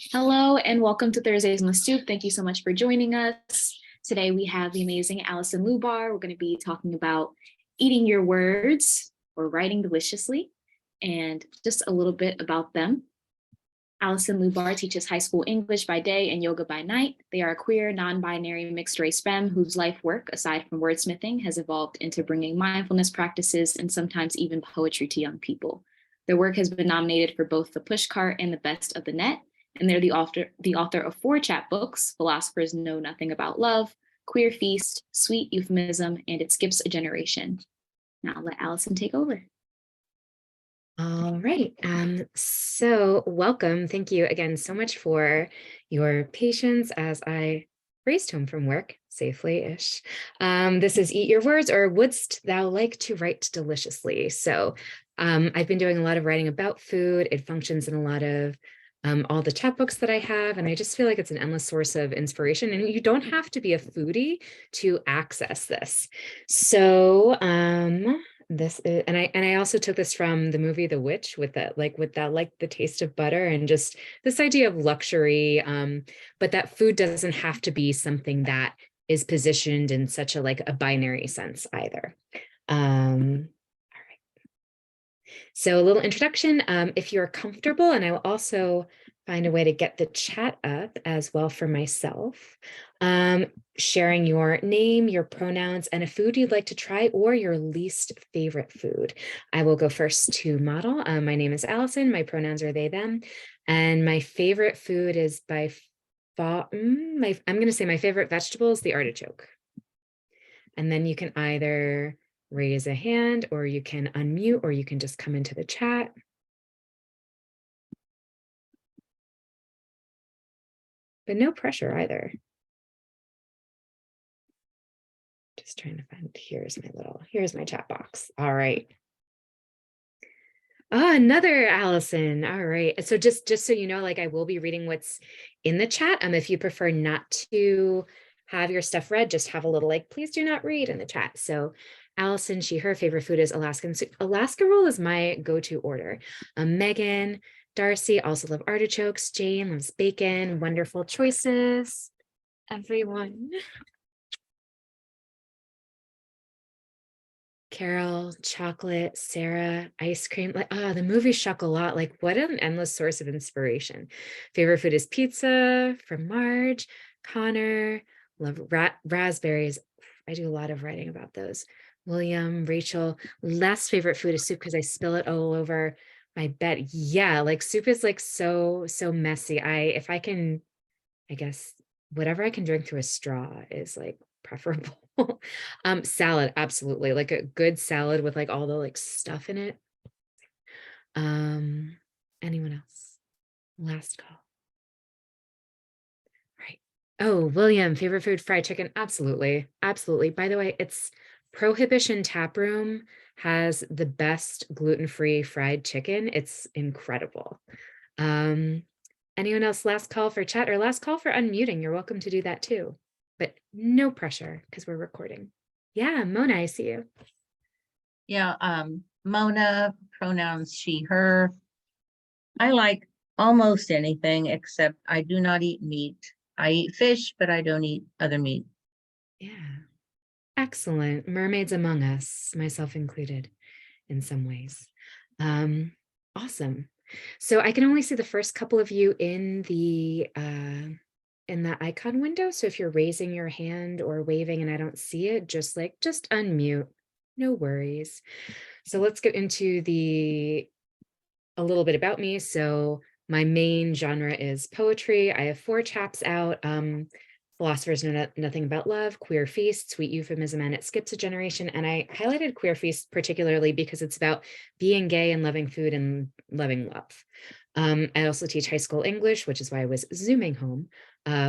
Hello and welcome to Thursdays on the Stoop. Thank you so much for joining us. Today we have the amazing Alison Lubar. We're going to be talking about eating your words or writing deliciously and just a little bit about them. Alison Lubar teaches high school English by day and yoga by night. They are a queer, non-binary, mixed-race femme whose life work, aside from wordsmithing, has evolved into bringing mindfulness practices and sometimes even poetry to young people. Their work has been nominated for both the Pushcart and the Best of the Net, and they're the author of 4 chapbooks: Philosophers Know Nothing About Love, Queer Feast, Sweet Euphemism, and It Skips a Generation. Now I'll let Alison take over. All right. So welcome. Thank you again so much for your patience as I raced home from work safely-ish. This is Eat Your Words, or Wouldst Thou Like to Write Deliciously? So I've been doing a lot of writing about food. It functions in a lot of all the chapbooks that I have, and I just feel like it's an endless source of inspiration. And you don't have to be a foodie to access this. So this is, and I also took this from the movie The Witch with that the taste of butter and just this idea of luxury, but that food doesn't have to be something that is positioned in such a binary sense either. All right. So a little introduction, if you're comfortable, and I will also find a way to get the chat up as well for myself. Sharing your name, your pronouns, and a food you'd like to try or your least favorite food. I will go first to model. My name is Allison. My pronouns are they, them. And my favorite food is I'm going to say my favorite vegetable is the artichoke. And then you can either raise a hand or you can unmute or you can just come into the chat. But no pressure either. Just trying to find, here's my chat box. All right. Oh, another Allison. All right. So just so you know, I will be reading what's in the chat. If you prefer not to have your stuff read, just have a little please do not read in the chat. So Allison, her favorite food is Alaskan soup. Alaska roll is my go-to order. Megan, Darcy also love artichokes. Jane loves bacon. Wonderful choices, everyone. Carol, chocolate, Sarah, ice cream. The movie Chocolat, what an endless source of inspiration. Favorite food is pizza from Marge. Connor, love raspberries. I do a lot of writing about those. William, Rachel, last favorite food is soup because I spill it all over my bed. Yeah, soup is so messy. If I can, I guess whatever I can drink through a straw is preferable. Salad, absolutely. A good salad with all the stuff in it. Anyone else? Last call. Right. Oh, William, favorite food, fried chicken. Absolutely. Absolutely. By the way, it's Prohibition Tap Room has the best gluten-free fried chicken. It's incredible. Anyone else? Last call for chat or last call for unmuting. You're welcome to do that too, but no pressure because we're recording. Yeah, Mona, I see you. Yeah, Mona, pronouns she, her. I like almost anything except I do not eat meat. I eat fish, but I don't eat other meat. Yeah, excellent. Mermaids among us, myself included in some ways. Awesome. So I can only see the first couple of you in the icon window. So if you're raising your hand or waving and I don't see it, just unmute. No worries. So let's get into a little bit about me. So my main genre is poetry. I have 4 chaps out. Philosophers Know Nothing About Love, Queer Feast, Sweet Euphemism, and It Skips a Generation. And I highlighted Queer Feast particularly because it's about being gay and loving food and loving love. I also teach high school English, which is why I was zooming home.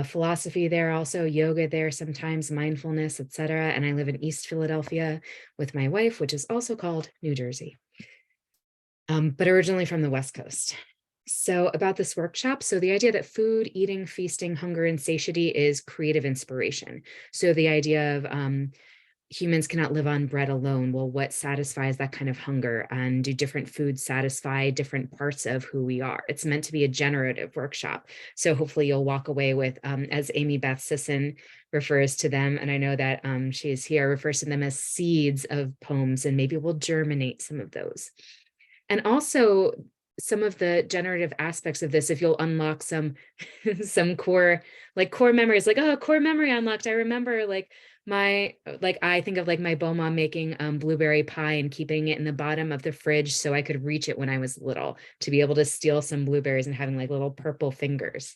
Philosophy there, also yoga there, sometimes mindfulness, etc. And I live in East Philadelphia with my wife, which is also called New Jersey, but originally from the West Coast. So about this workshop, so the idea that food, eating, feasting, hunger, and satiety is creative inspiration. So the idea of humans cannot live on bread alone. Well, what satisfies that kind of hunger? And do different foods satisfy different parts of who we are? It's meant to be a generative workshop. So hopefully you'll walk away with, as Amy Beth Sisson refers to them, and I know that she is here, refers to them as seeds of poems, and maybe we'll germinate some of those. And also some of the generative aspects of this, if you'll unlock some some core memories, like, oh, core memory unlocked. I remember I think of like my beau mom making blueberry pie and keeping it in the bottom of the fridge so I could reach it when I was little, to be able to steal some blueberries and having like little purple fingers.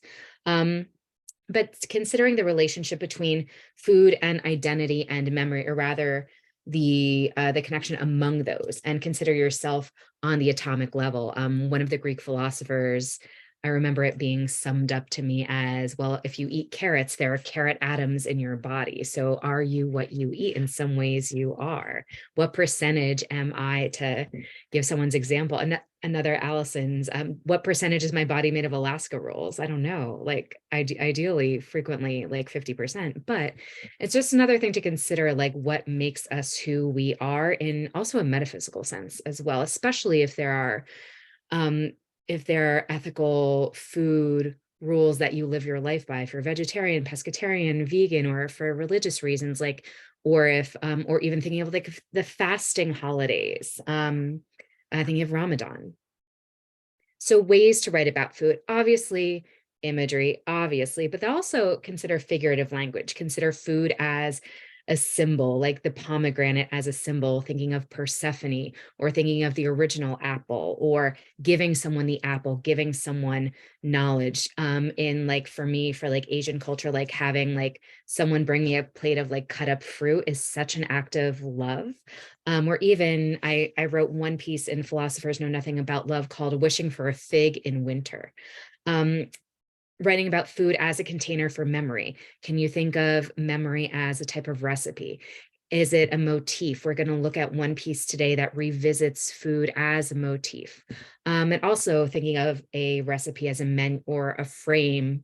But considering the relationship between food and identity and memory, or rather the connection among those, and consider yourself on the atomic level. One of the Greek philosophers, I remember it being summed up to me as, well, if you eat carrots, there are carrot atoms in your body. So are you what you eat? In some ways you are. What percentage am I, to give someone's example? And another Alison's, what percentage is my body made of Alaska rolls? I don't know, like ideally frequently like 50%, but it's just another thing to consider, like what makes us who we are, in also a metaphysical sense as well, especially if there are ethical food rules that you live your life by, for vegetarian, pescatarian, vegan, or for religious reasons, like, or if or even thinking of like the fasting holidays, thinking of Ramadan. So ways to write about food, obviously imagery, obviously, but also consider figurative language, consider food as a symbol, like the pomegranate as a symbol, thinking of Persephone, or thinking of the original apple, or giving someone the apple, giving someone knowledge. In like, for me, for like Asian culture, like having like someone bring me a plate of like cut up fruit is such an act of love. Or even I wrote one piece in Philosophers Know Nothing About Love called Wishing for a Fig in Winter. Writing about food as a container for memory. Can you think of memory as a type of recipe? Is it a motif? We're going to look at one piece today that revisits food as a motif. And also thinking of a recipe as a menu, or a frame,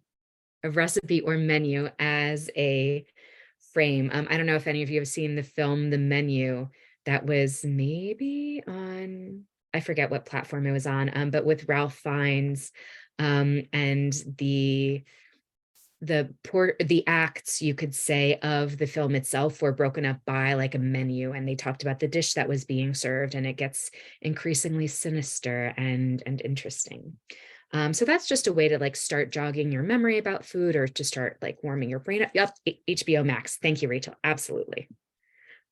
a recipe or menu as a frame. I don't know if any of you have seen the film The Menu, that was maybe on, I forget what platform it was on, but with Ralph Fiennes, and the acts, you could say, of the film itself were broken up by like a menu, and they talked about the dish that was being served, and it gets increasingly sinister and interesting. So that's just a way to like start jogging your memory about food, or to start like warming your brain up. Yep, HBO Max. Thank you, Rachel. Absolutely.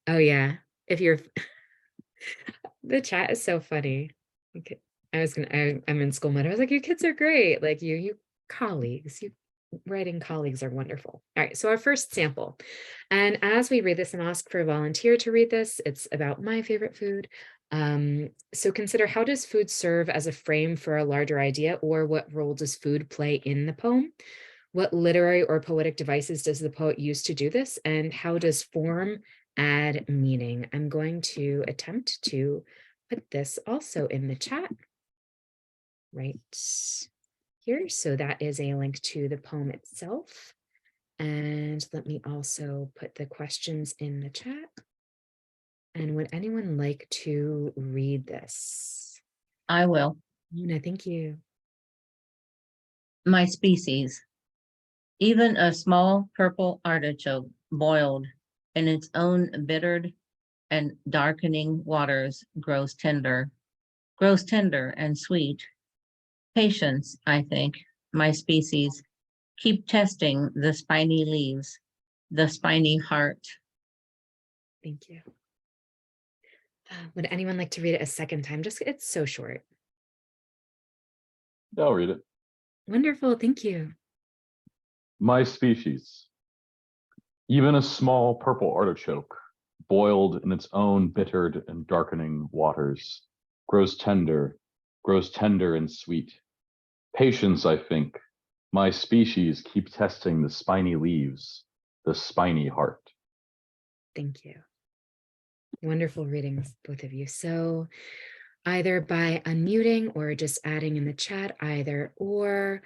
Oh yeah. If you're the chat is so funny. Okay. I'm in school mode. I was like, your kids are great. Like you colleagues, you writing colleagues are wonderful. All right, so our first sample. And as we read this and ask for a volunteer to read this, it's about my favorite food. So consider, how does food serve as a frame for a larger idea, or what role does food play in the poem? What literary or poetic devices does the poet use to do this? And how does form add meaning? I'm going to attempt to put this also in the chat right here. So that is a link to the poem itself. And let me also put the questions in the chat. And would anyone like to read this? I will. No, thank you. My species. Even a small purple artichoke boiled in its own bittered and darkening waters grows tender and sweet. Patience, I think, my species. Keep testing the spiny leaves, the spiny heart. Thank you. Would anyone like to read it a second time? Just, it's so short. I'll read it. Wonderful, thank you. My species. Even a small purple artichoke, boiled in its own bittered and darkening waters, grows tender and sweet. Patience, I think. My species keep testing the spiny leaves, the spiny heart. Thank you. Wonderful readings, both of you. So either by unmuting or just adding in the chat, either or,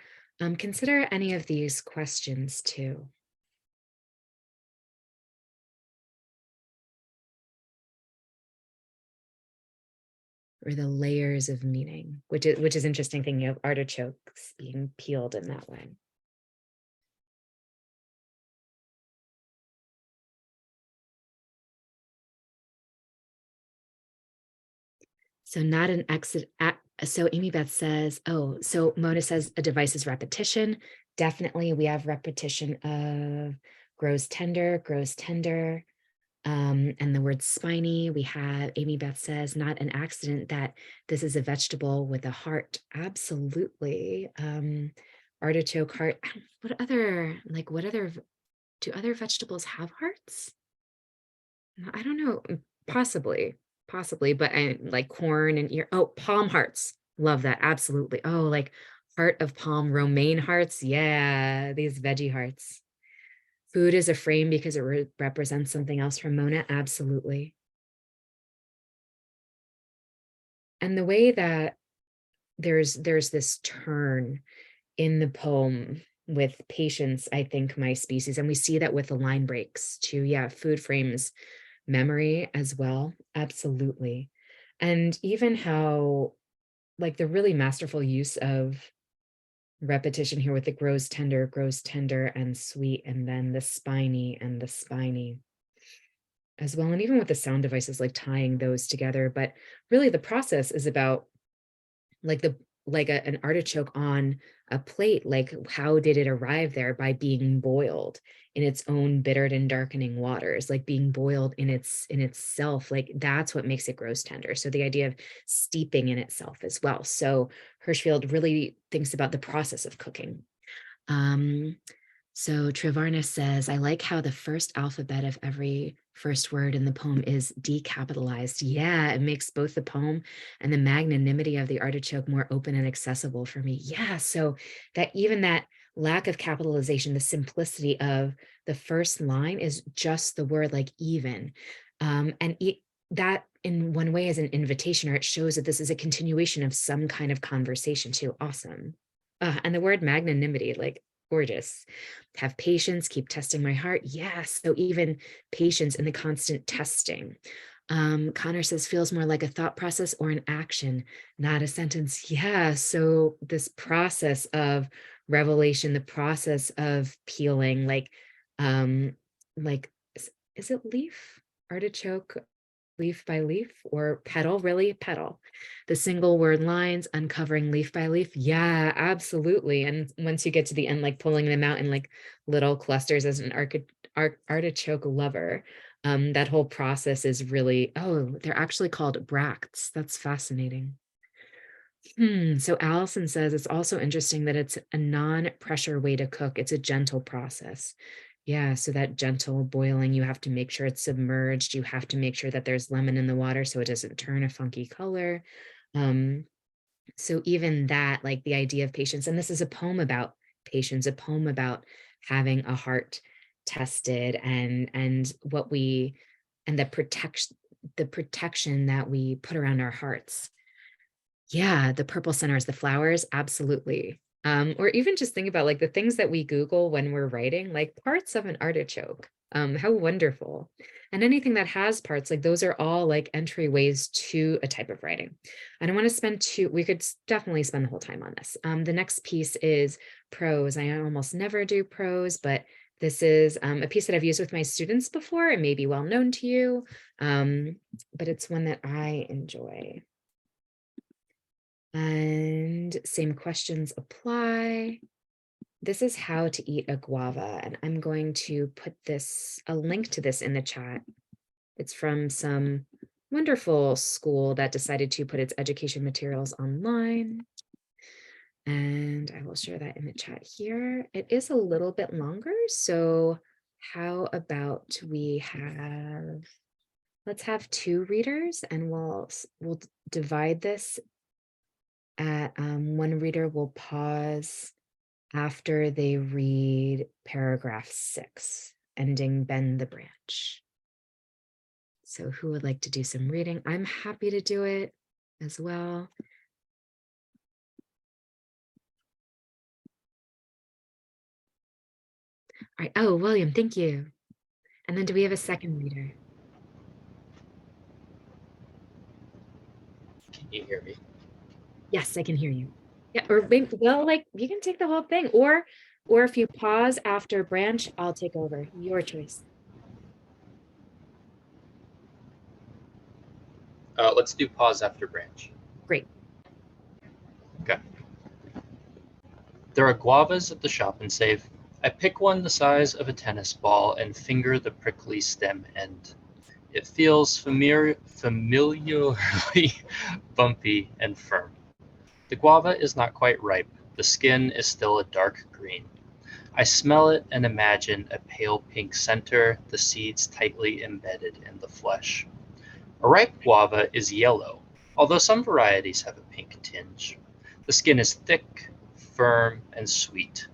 consider any of these questions too. or the layers of meaning, which is interesting, thinking of artichokes being peeled in that way. So not an exit. So Amy Beth says, oh, so Mona says a device is repetition. Definitely we have repetition of grows tender. And the word spiny, we have Amy Beth says, not an accident that this is a vegetable with a heart. Absolutely. Artichoke heart. What other, do other vegetables have hearts? I don't know, possibly, but I like corn and ear. Oh, palm hearts. Love that. Absolutely. Oh, like heart of palm, romaine hearts. Yeah, these veggie hearts. Food is a frame because it represents something else from Mona. Absolutely. And the way that there's this turn in the poem with patience, I think my species, and we see that with the line breaks too. Yeah, food frames memory as well. Absolutely. And even how, like, the really masterful use of repetition here with the grows tender and sweet, and then the spiny and the spiny as well. And even with the sound devices, like tying those together. But really the process is about an artichoke on a plate. Like, how did it arrive there? By being boiled in its own bittered and darkening waters, like being boiled in itself. Like, that's what makes it grows tender. So the idea of steeping in itself as well. So Hirschfeld really thinks about the process of cooking. So Trevarna says, I like how the first alphabet of every first word in the poem is decapitalized. Yeah, it makes both the poem and the magnanimity of the artichoke more open and accessible for me. Yeah, so that even that lack of capitalization, the simplicity of the first line is just the word, like even. That in one way is an invitation, or it shows that this is a continuation of some kind of conversation too. Awesome. And the word magnanimity, like, gorgeous. Have patience, keep testing my heart. Yes. So even patience in the constant testing. Connor says, feels more like a thought process or an action, not a sentence. Yeah. So this process of revelation, the process of peeling, like, is it leaf? Artichoke, leaf by leaf, or petal, really petal, the single word lines uncovering leaf by leaf. Yeah, absolutely. And once you get to the end, like pulling them out in like little clusters as an artichoke lover, that whole process is really, oh, they're actually called bracts. That's fascinating. So Alison says it's also interesting that it's a non-pressure way to cook. It's a gentle process. Yeah, so that gentle boiling, you have to make sure it's submerged. You have to make sure that there's lemon in the water so it doesn't turn a funky color. So even that, like the idea of patience, and this is a poem about patience, a poem about having a heart tested, and what we, and the protection that we put around our hearts. Yeah, the purple centers, the flowers, absolutely. Or even just think about like the things that we Google when we're writing, like parts of an artichoke. How wonderful. And anything that has parts, like those are all like entryways to a type of writing. I don't want to spend we could definitely spend the whole time on this. The next piece is prose. I almost never do prose, but this is a piece that I've used with my students before. It may be well known to you, but it's one that I enjoy. And same questions apply. This is how to eat a guava, and I'm going to put a link to this in the chat. It's from some wonderful school that decided to put its education materials online. And I will share that in the chat here. It is a little bit longer, so how about let's have 2 readers, and we'll divide this at one reader will pause after they read paragraph 6, ending bend the branch. So who would like to do some reading? I'm happy to do it as well. All right. Oh, William, thank you. And then do we have a second reader? you hear me? Yes, I can hear you. Yeah, or maybe, well, like you can take the whole thing, or if you pause after branch, I'll take over. Your choice. Let's do pause after branch. Great. Okay. There are guavas at the shop and save. I pick one the size of a tennis ball and finger the prickly stem end. It feels familiarly bumpy and firm. The guava is not quite ripe. The skin is still a dark green. I smell it and imagine a pale pink center, the seeds tightly embedded in the flesh. A ripe guava is yellow, although some varieties have a pink tinge. The skin is thick, firm, and sweet.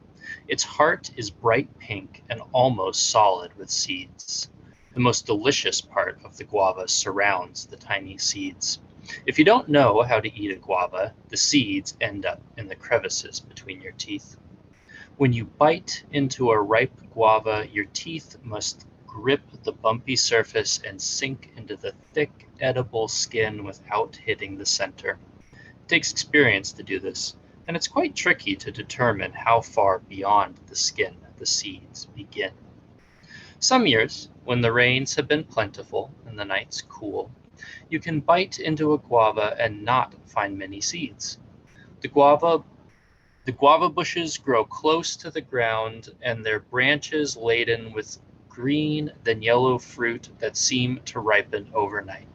Its heart is bright pink and almost solid with seeds. The most delicious part of the guava surrounds the tiny seeds. If you don't know how to eat a guava, the seeds end up in the crevices between your teeth. When you bite into a ripe guava, your teeth must grip the bumpy surface and sink into the thick, edible skin without hitting the center. It takes experience to do this, and it's quite tricky to determine how far beyond the skin the seeds begin. Some years, when the rains have been plentiful and the nights cool, you can bite into a guava and not find many seeds. The guava the guava bushes grow close to the ground, and their branches laden with green, then yellow fruit that seem to ripen overnight.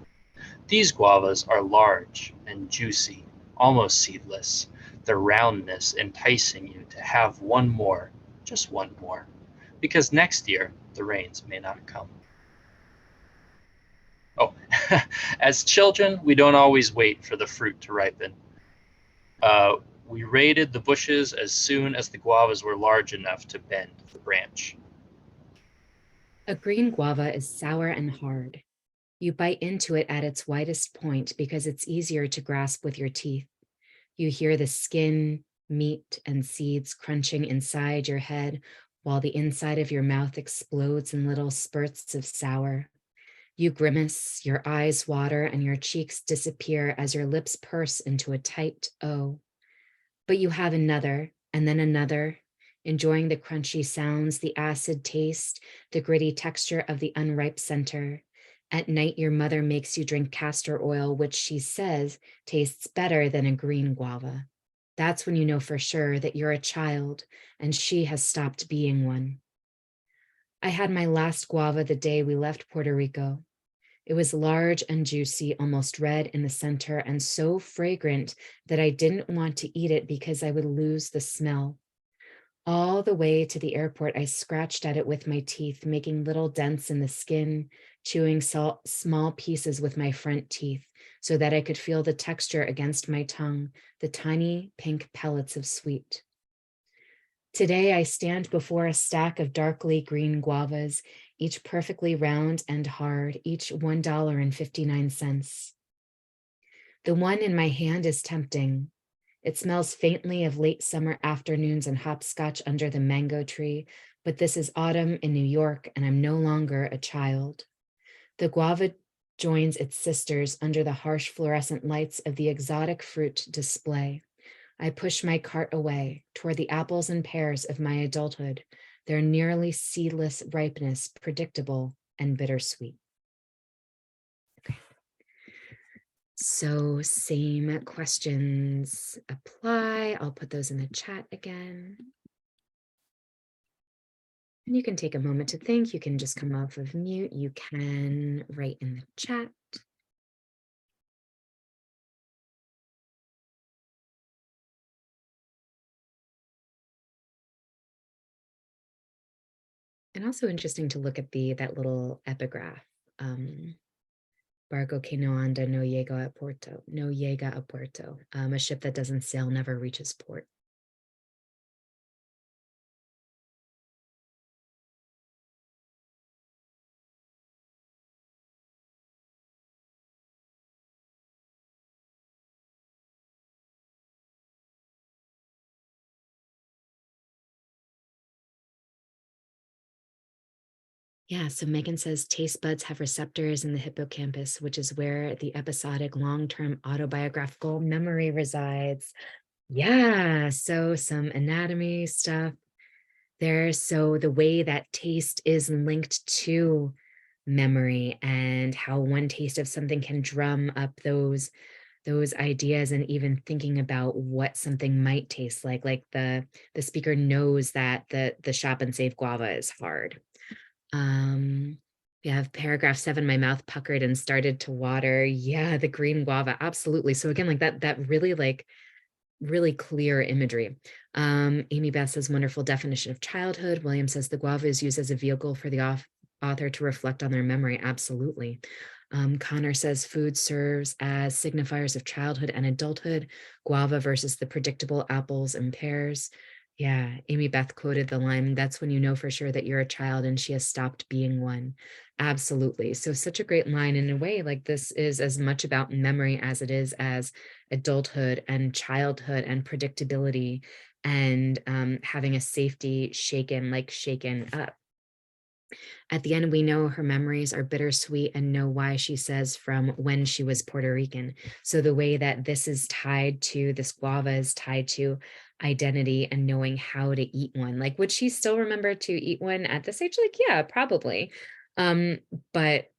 These guavas are large and juicy, almost seedless, their roundness enticing you to have one more, just one more, because next year the rains may not come. Oh, as children, we don't always wait for the fruit to ripen. Uh, we raided the bushes as soon as the guavas were large enough to bend the branch. A green guava is sour and hard. You bite into it at its widest point because it's easier to grasp with your teeth. You hear the skin, meat, and seeds crunching inside your head while the inside of your mouth explodes in little spurts of sour. You grimace, your eyes water, and your cheeks disappear as your lips purse into a tight O. But you have another, and then another, enjoying the crunchy sounds, the acid taste, the gritty texture of the unripe center. At night, your mother makes you drink castor oil, which she says tastes better than a green guava. That's when you know for sure that you're a child and she has stopped being one. I had my last guava the day we left Puerto Rico. It was large and juicy, almost red in the center, and so fragrant that I didn't want to eat it because I would lose the smell. All the way to the airport, I scratched at it with my teeth, making little dents in the skin, chewing small pieces with my front teeth so that I could feel the texture against my tongue, the tiny pink pellets of sweet. Today, I stand before a stack of darkly green guavas, each perfectly round and hard, each $1.59. The one in my hand is tempting. It smells faintly of late summer afternoons and hopscotch under the mango tree, but this is autumn in New York, and I'm no longer a child. The guava joins its sisters under the harsh fluorescent lights of the exotic fruit display. I push my cart away toward the apples and pears of my adulthood, their nearly seedless ripeness predictable and bittersweet. Okay. So same questions apply. I'll put those in the chat again. And you can take a moment to think. You can just come off of mute. You can write in the chat. And also interesting to look at that little epigraph. Barco que no anda no llega a Puerto. No llega a Puerto. A ship that doesn't sail never reaches port. Yeah, so Megan says taste buds have receptors in the hippocampus, which is where the episodic long-term autobiographical memory resides. Yeah, so some anatomy stuff there. So the way that taste is linked to memory and how one taste of something can drum up those ideas, and even thinking about what something might taste like the speaker knows that the shop and save guava is hard. We have paragraph 7, my mouth puckered and started to water. Yeah, the green guava, absolutely. So again, like that really really clear imagery. Amy Beth says, wonderful definition of childhood. William says the guava is used as a vehicle for the author to reflect on their memory. Absolutely. Connor says food serves as signifiers of childhood and adulthood. Guava versus the predictable apples and pears. Yeah, Amy Beth quoted the line, that's when you know for sure that you're a child and she has stopped being one. Absolutely. So such a great line. In a way, like this is as much about memory as it is as adulthood and childhood and predictability, and having a safety shaken up. At the end, we know her memories are bittersweet and know why, she says, from when she was Puerto Rican. So the way that this guava is tied to identity and knowing how to eat one. Like, would she still remember to eat one at this age? Like, yeah, probably. Um, but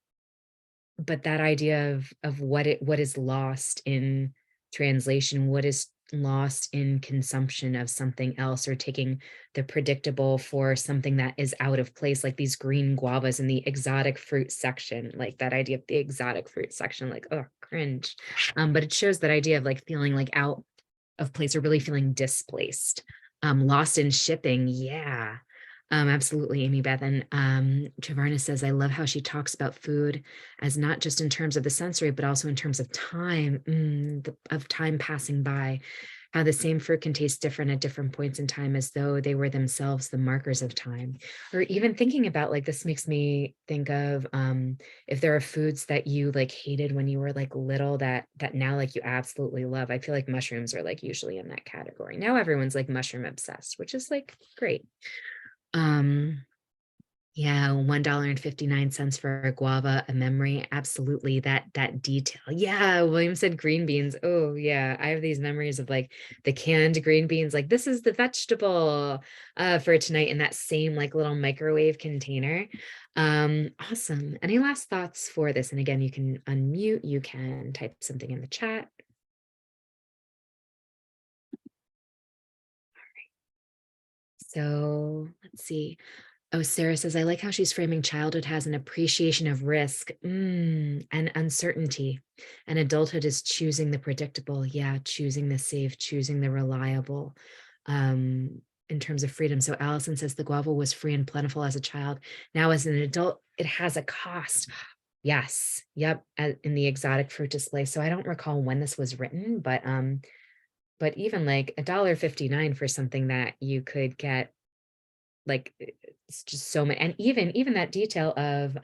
that idea of what is lost in translation, what is lost in consumption of something else, or taking the predictable for something that is out of place, like these green guavas in the exotic fruit section, like that idea of the exotic fruit section, like, oh, cringe. But it shows that idea of like feeling like out of place or really feeling displaced, lost in shipping. Yeah. Absolutely, Amy Beth. And Travarna says, I love how she talks about food as not just in terms of the sensory, but also in terms of time, of time passing by, how the same fruit can taste different at different points in time, as though they were themselves the markers of time. Or even thinking about, like, this makes me think of if there are foods that you like hated when you were like little that now like you absolutely love. I feel like mushrooms are like usually in that category. Now everyone's like mushroom obsessed, which is like great. Um, yeah, $1.59 for a guava, a memory. Absolutely. That detail. Yeah, William said green beans. Oh, yeah. I have these memories of like the canned green beans, like this is the vegetable for tonight in that same like little microwave container. Awesome. Any last thoughts for this? And again, you can unmute, you can type something in the chat. So let's see. Oh, Sarah says, I like how she's framing childhood has an appreciation of risk and uncertainty. And adulthood is choosing the predictable. Yeah, choosing the safe, choosing the reliable in terms of freedom. So Alison says the guava was free and plentiful as a child. Now, as an adult, it has a cost. Yes. Yep. In the exotic fruit display. So I don't recall when this was written, but even like $1.59 for something that you could get, like, it's just so many. And even that detail of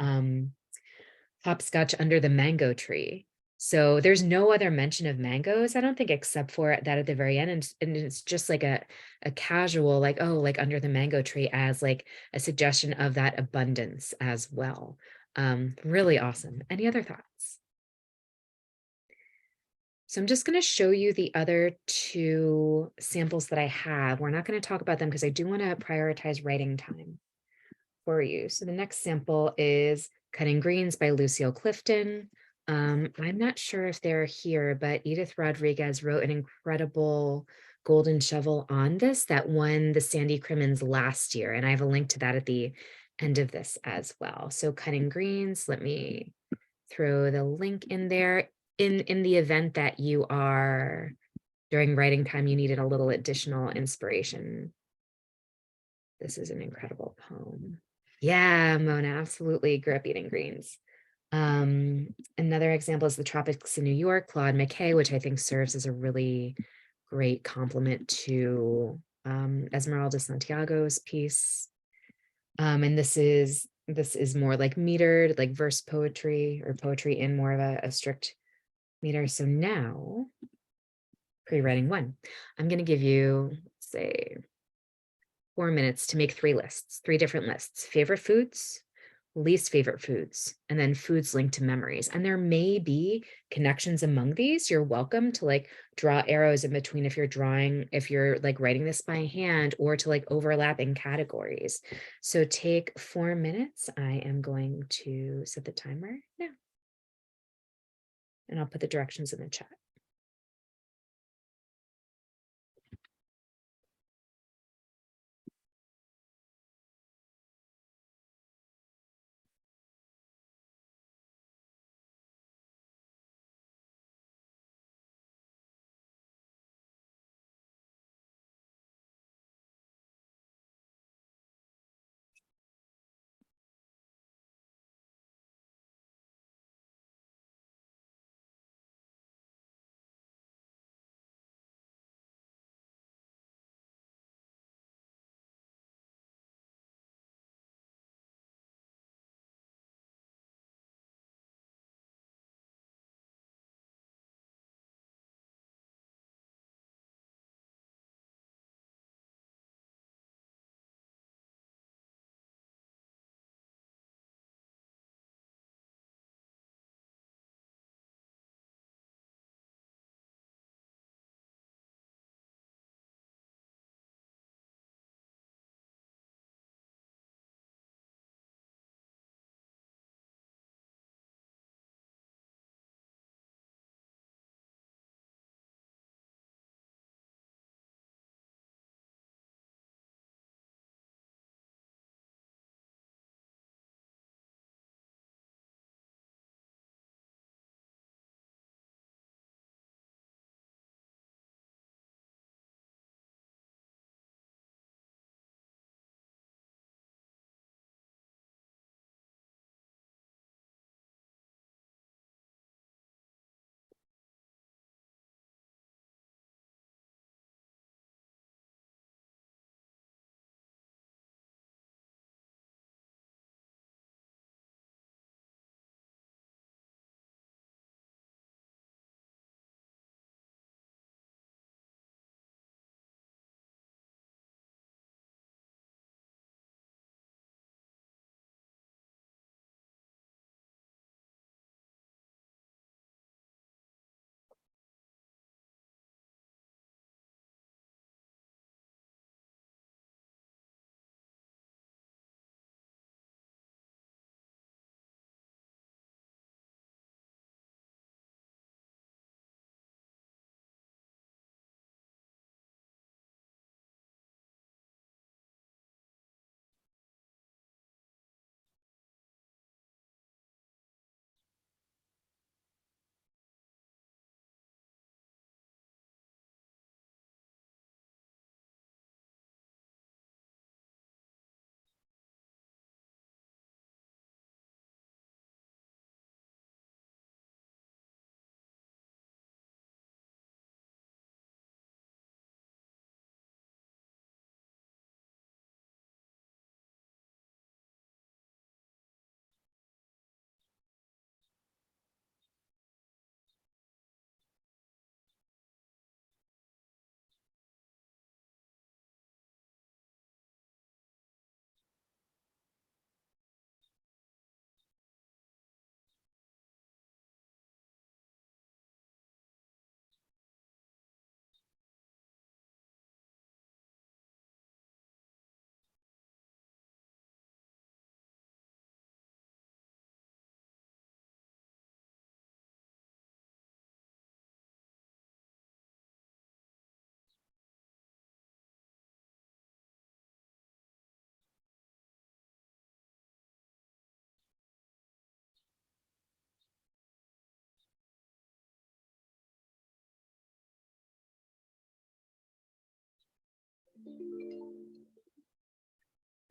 hopscotch under the mango tree. So there's no other mention of mangoes, I don't think, except for that at the very end. And it's just like a casual, like, oh, like under the mango tree, as like a suggestion of that abundance as well. Really awesome. Any other thoughts? So I'm just going to show you the other two samples that I have. We're not going to talk about them because I do want to prioritize writing time for you. So the next sample is Cutting Greens by Lucille Clifton. I'm not sure if they're here, but Edith Rodriguez wrote an incredible golden shovel on this that won the Sandy Crimmins last year. And I have a link to that at the end of this as well. So Cutting Greens, let me throw the link in there. In the event that you are, during writing time, you needed a little additional inspiration. This is an incredible poem. Yeah, Mona, absolutely. Grew up eating greens. Another example is The Tropics in New York, Claude McKay, which I think serves as a really great complement to Esmeralda Santiago's piece. And this is more like metered, like verse poetry, or poetry in more of a strict meter. So now, pre-writing one, I'm going to give you, say, 4 minutes to make 3 lists, 3 different lists: favorite foods, least favorite foods, and then foods linked to memories. And there may be connections among these. You're welcome to like draw arrows in between if you're like writing this by hand, or to like overlapping categories. So take 4 minutes. I am going to set the timer now. And I'll put the directions in the chat.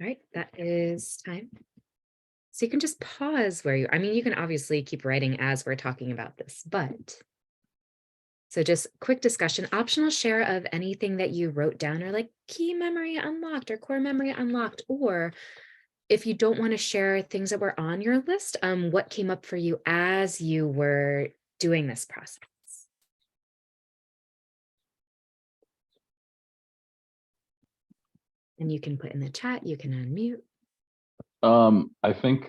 All right, that is time. So you can just pause where I mean, you can obviously keep writing as we're talking about this, but. So just quick discussion, optional share of anything that you wrote down, or like key memory unlocked or core memory unlocked, or if you don't want to share things that were on your list, what came up for you as you were doing this process? And you can put in the chat, you can unmute. I think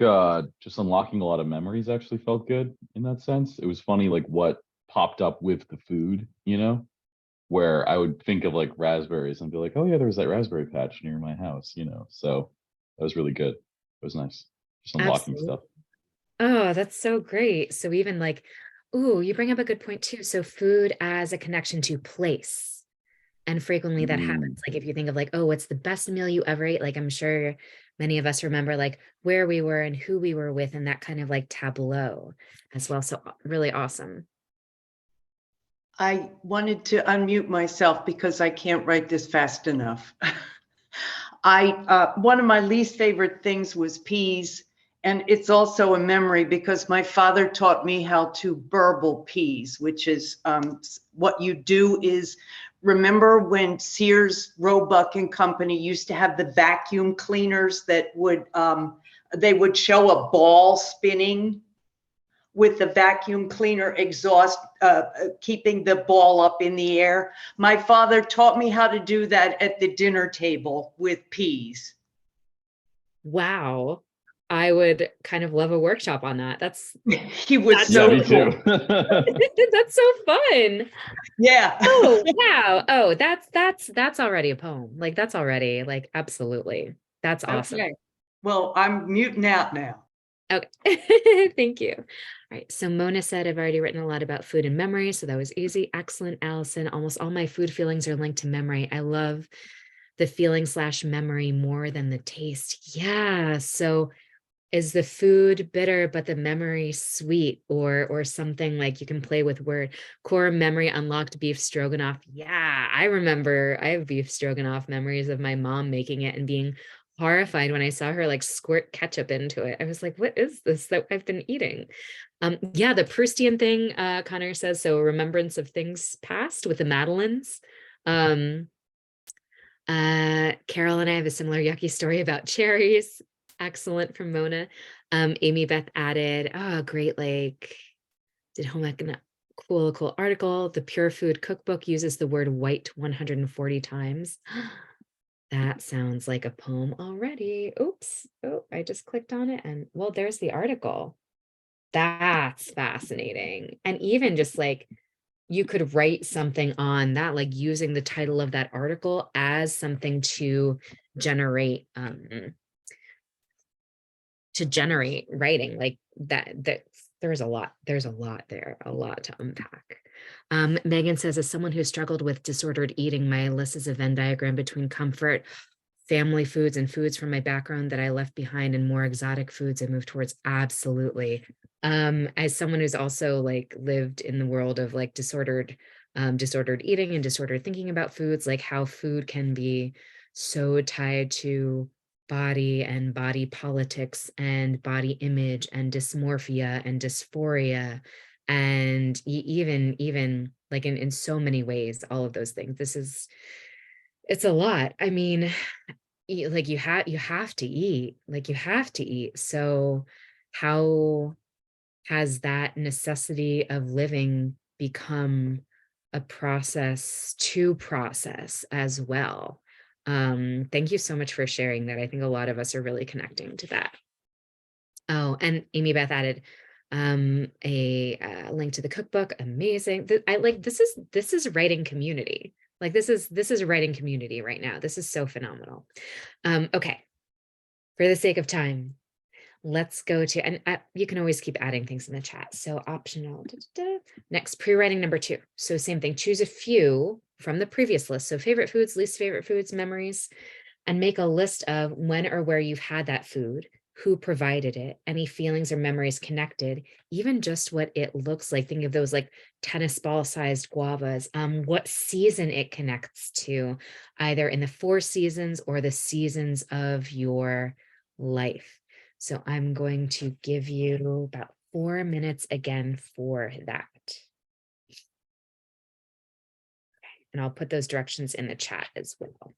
just unlocking a lot of memories actually felt good in that sense. It was funny like what popped up with the food, where I would think of like raspberries and be like, oh yeah, there was that raspberry patch near my house, So that was really good. It was nice. Just unlocking Absolutely. stuff. Oh, that's so great. So even like, ooh, you bring up a good point too. So food as a connection to place. And frequently that Mm. happens. Like if you think of like, oh, what's the best meal you ever ate? Like I'm sure many of us remember like where we were and who we were with and that kind of like tableau as well. So really awesome. I wanted to unmute myself because I can't write this fast enough. One of my least favorite things was peas, and it's also a memory because my father taught me how to burble peas, which is what you do is remember when Sears, Roebuck and Company used to have the vacuum cleaners that would they would show a ball spinning with the vacuum cleaner exhaust, keeping the ball up in the air. My father taught me how to do that at the dinner table with peas. Wow. I would kind of love a workshop on that. That's He was That's Yeah, so me cool. too. that's so fun. Yeah. Oh, wow. Oh, that's already a poem. Like that's already like absolutely. That's awesome. Okay. Well, I'm muting out now. Okay. Thank you. All right. So Mona said, I've already written a lot about food and memory. So that was easy. Excellent, Allison. Almost all my food feelings are linked to memory. I love the feeling slash memory more than the taste. Yeah. So is the food bitter, but the memory sweet or something like you can play with word core memory unlocked beef stroganoff. Yeah. I remember I have beef stroganoff memories of my mom making it and being horrified when I saw her like squirt ketchup into it. I was like, what is this that I've been eating? Yeah, the Proustian thing, Connor says, so remembrance of things past with the Madeleines. Um, Carol and I have a similar yucky story about cherries. Excellent from Mona. Amy Beth added, oh, Great Lake did home econ. Cool article. The Pure Food Cookbook uses the word white 140 times. That sounds like a poem already. Oops. Oh, I just clicked on it and well, there's the article. That's fascinating. And even just like you could write something on that, like using the title of that article as something generate to generate writing like that there's a lot there, a lot to unpack. Megan says, as someone who struggled with disordered eating, my list is a Venn diagram between comfort family foods and foods from my background that I left behind and more exotic foods I moved towards. Absolutely. As someone who's also like lived in the world of like disordered eating and disordered thinking about foods, like how food can be so tied to body and body politics and body image and dysmorphia and dysphoria and even like in so many ways, all of those things. It's a lot. I mean, like you have to eat, like you have to eat. So how has that necessity of living become a process to process as well? Thank you so much for sharing that. I think a lot of us are really connecting to that. Oh, and Amy Beth added a link to the cookbook. Amazing. I like this is writing community. Like this is writing community right now. This is so phenomenal. Okay. For the sake of time, let's go to, and you can always keep adding things in the chat. So optional. Next, pre-writing number 2. So same thing, choose a few from the previous list. So favorite foods, least favorite foods, memories, and make a list of when or where you've had that food, who provided it, any feelings or memories connected, even just what it looks like. Think of those like tennis ball sized guavas, what season it connects to, either in the 4 seasons or the seasons of your life. So I'm going to give you about 4 minutes again for that. And I'll put those directions in the chat as well.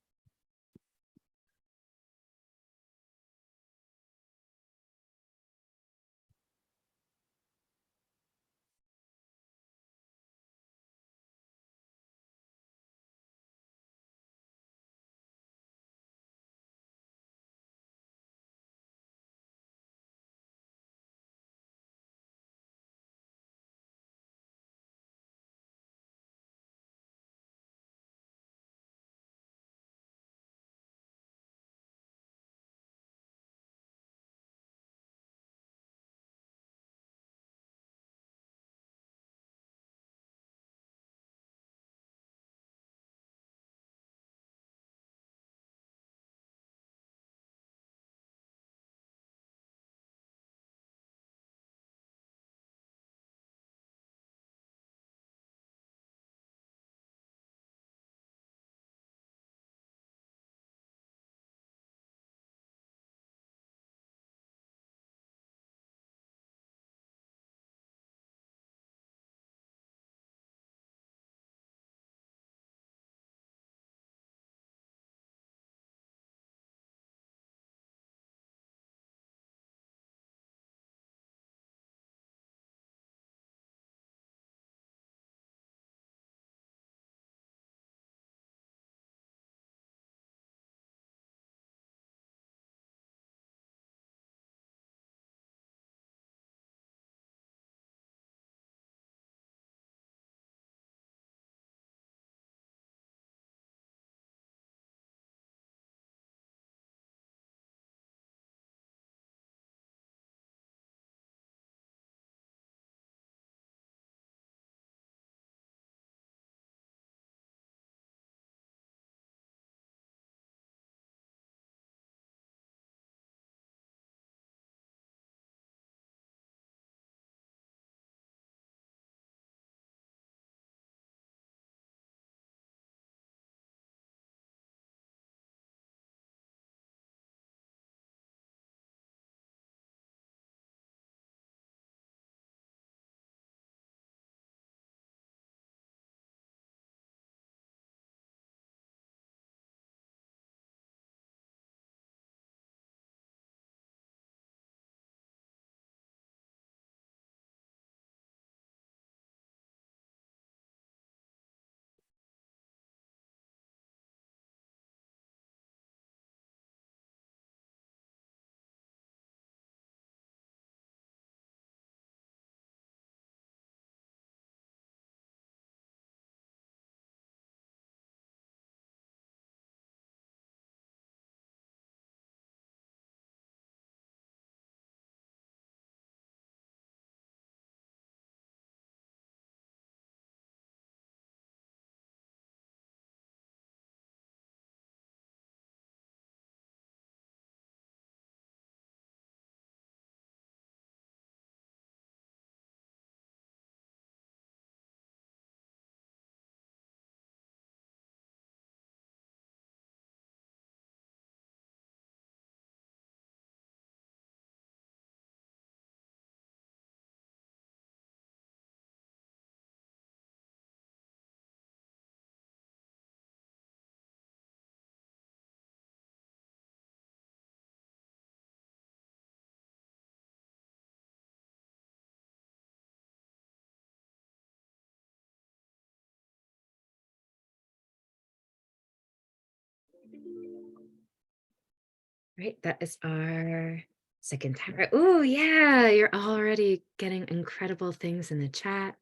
Right, that is our second time. Oh, yeah, you're already getting incredible things in the chat.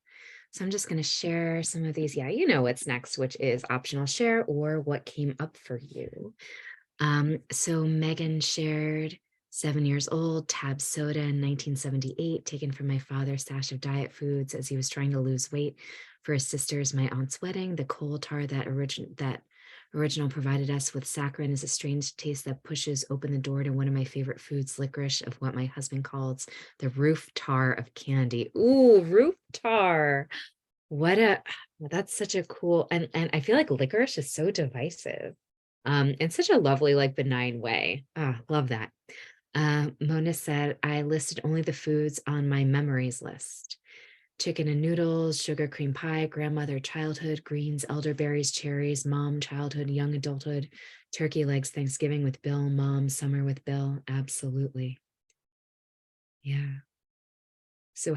So I'm just going to share some of these. Yeah, you know what's next, which is optional share or what came up for you. So Megan shared 7 years old, tab soda in 1978, taken from my father's stash of diet foods as he was trying to lose weight for his sister's, my aunt's wedding. The coal tar that original provided us with saccharin is a strange taste that pushes open the door to one of my favorite foods, licorice, of what my husband calls the roof tar of candy. Ooh, roof tar. What a that's such a cool and I feel like licorice is so divisive. In such a lovely, like benign way. Ah, love that. Mona said, I listed only the foods on my memories list. Chicken and noodles, sugar cream pie, grandmother, childhood, greens, elderberries, cherries, mom, childhood, young adulthood, turkey legs, Thanksgiving with Bill, mom, summer with Bill. Absolutely. Yeah. So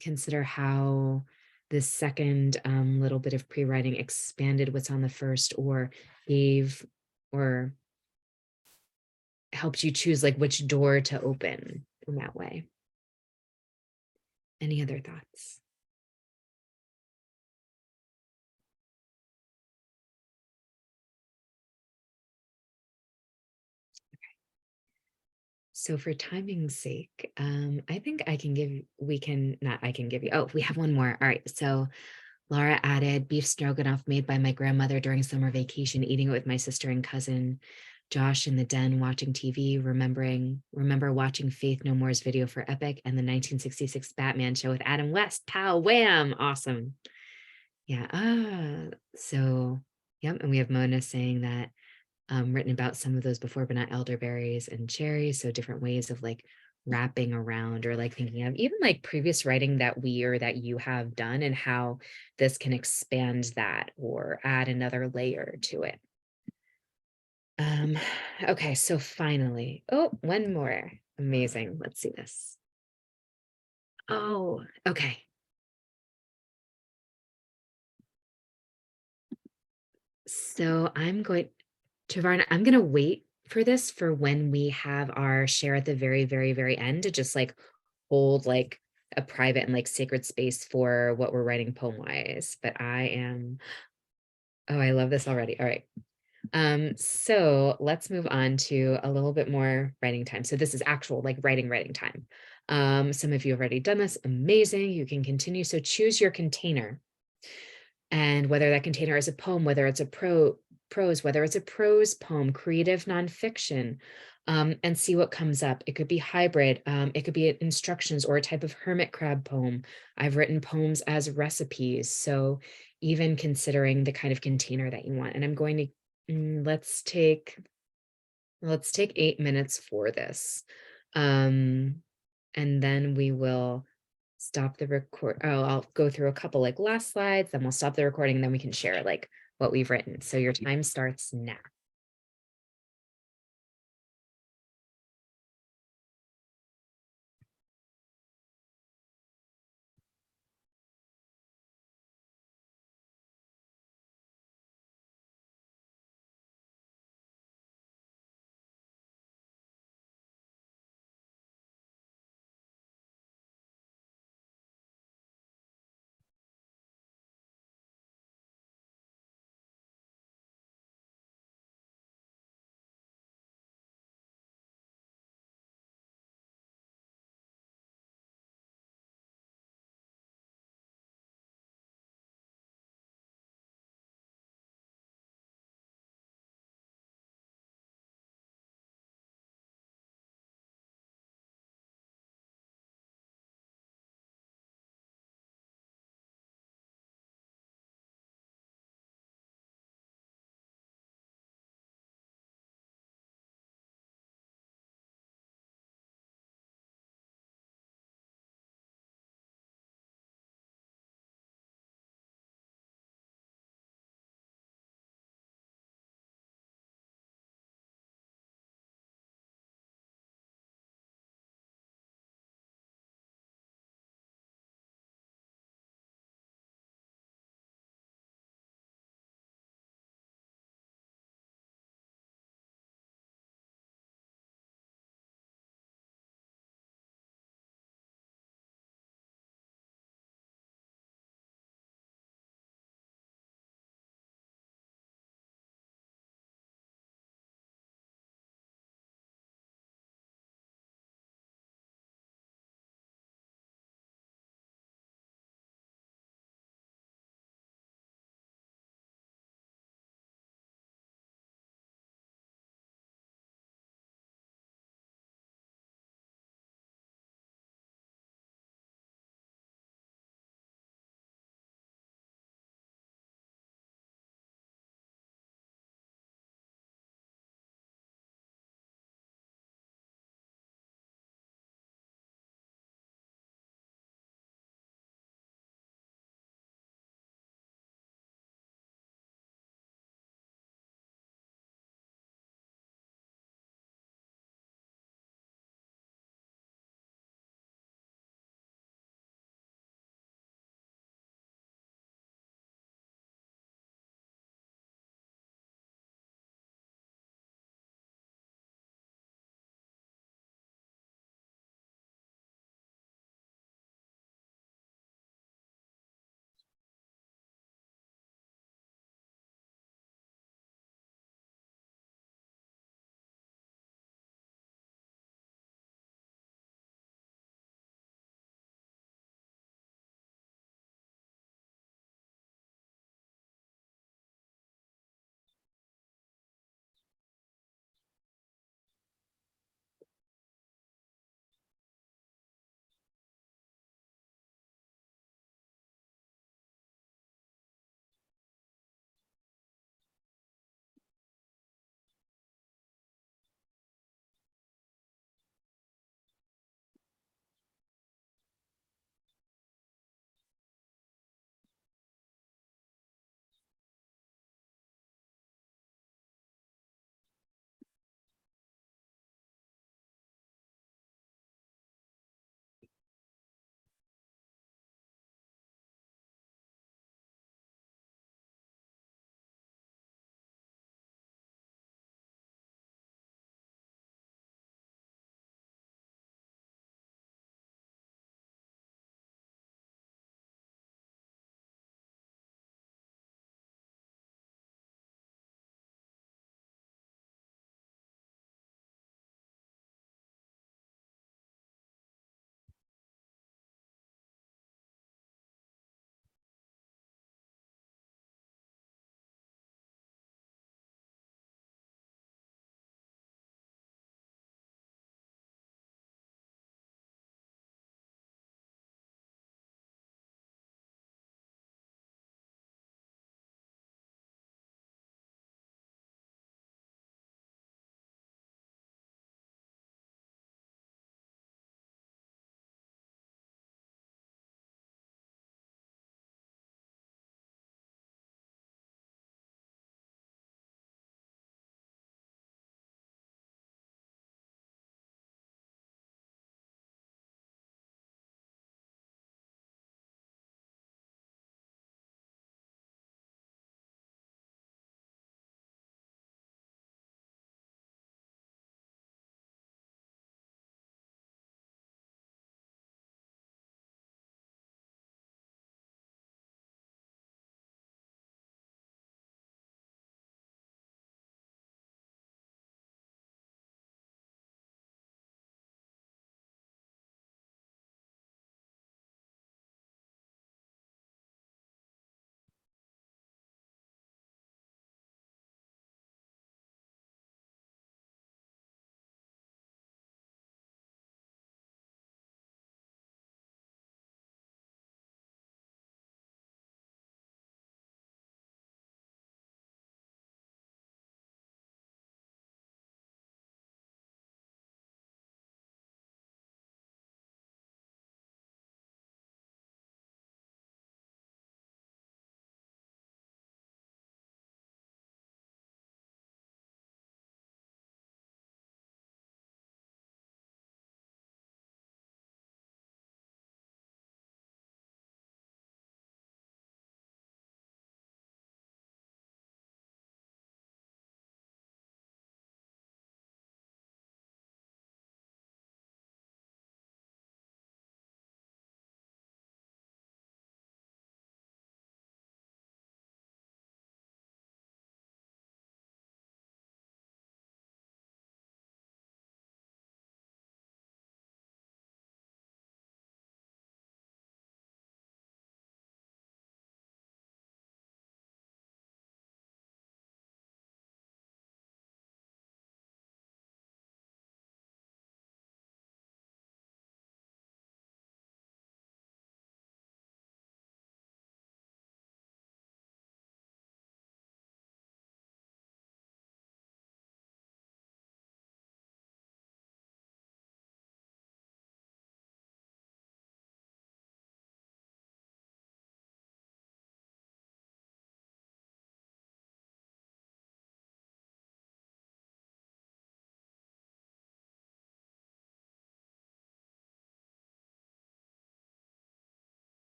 consider how this second little bit of pre-writing expanded what's on the first, or gave or helped you choose like which door to open in that way. Any other thoughts? So for timing's sake, I think we have one more. All right. So Laura added beef stroganoff made by my grandmother during summer vacation, eating it with my sister and cousin. Josh in the den watching TV, remember watching Faith No More's video for Epic and the 1966 Batman show with Adam West. Pow, wham, awesome. Yeah. So yep. And we have Mona saying that written about some of those before, but not elderberries and cherries. So different ways of like wrapping around or like thinking of even like previous writing that that you have done and how this can expand that or add another layer to it. Okay, so finally, oh, one more. Amazing. Let's see this. Oh, okay. So I'm going to wait for this for when we have our share at the very, very, very end to just like hold like a private and like sacred space for what we're writing poem wise. But oh, I love this already. All right. So let's move on to a little bit more writing time. So this is actual like writing time. Some of you have already done this. Amazing. You can continue. So choose your container. And whether that container is a poem, whether it's a prose, whether it's a prose poem, creative nonfiction, and see what comes up. It could be hybrid. It could be instructions or a type of hermit crab poem. I've written poems as recipes. So even considering the kind of container that you want. And I'm going to let's take 8 minutes for this. And then we will stop the record. Oh, I'll go through a couple like last slides, then we'll stop the recording, and then we can share like what we've written. So your time starts now.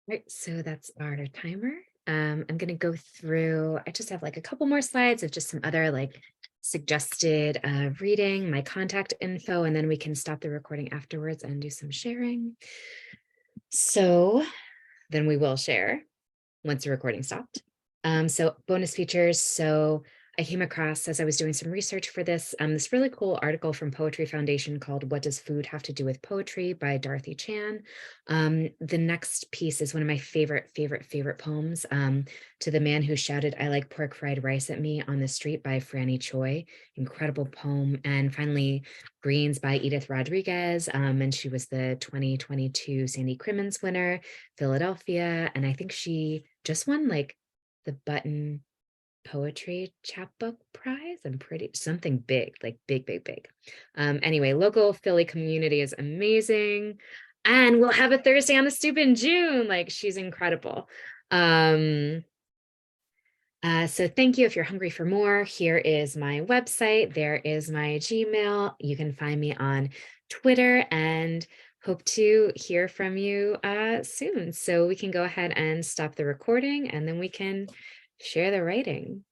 Right, so that's our timer. I'm gonna go through, I just have like a couple more slides of just some other like suggested reading, my contact info, and then we can stop the recording afterwards and do some sharing. So then we will share once the recording stopped. So bonus features. So I came across, as I was doing some research for this really cool article from Poetry Foundation called "What Does Food Have to Do with Poetry" by Dorothy Chan. The next piece is one of my favorite poems, "To the Man Who Shouted I Like Pork Fried Rice at Me on the Street" by Franny Choi. Incredible poem. And finally, Greens by Edith Rodriguez. And she was the 2022 Sandy Crimmins winner, Philadelphia. And I think she just won like the Button Poetry Chapbook Prize. I'm pretty something big, like big. Anyway, local Philly community is amazing. And we'll have a Thursday on the Stoop in June. Like, she's incredible. So thank you. If you're hungry for more, here is my website. There is my Gmail. You can find me on Twitter, and hope to hear from you soon. So we can go ahead and stop the recording, and then we can share the writing.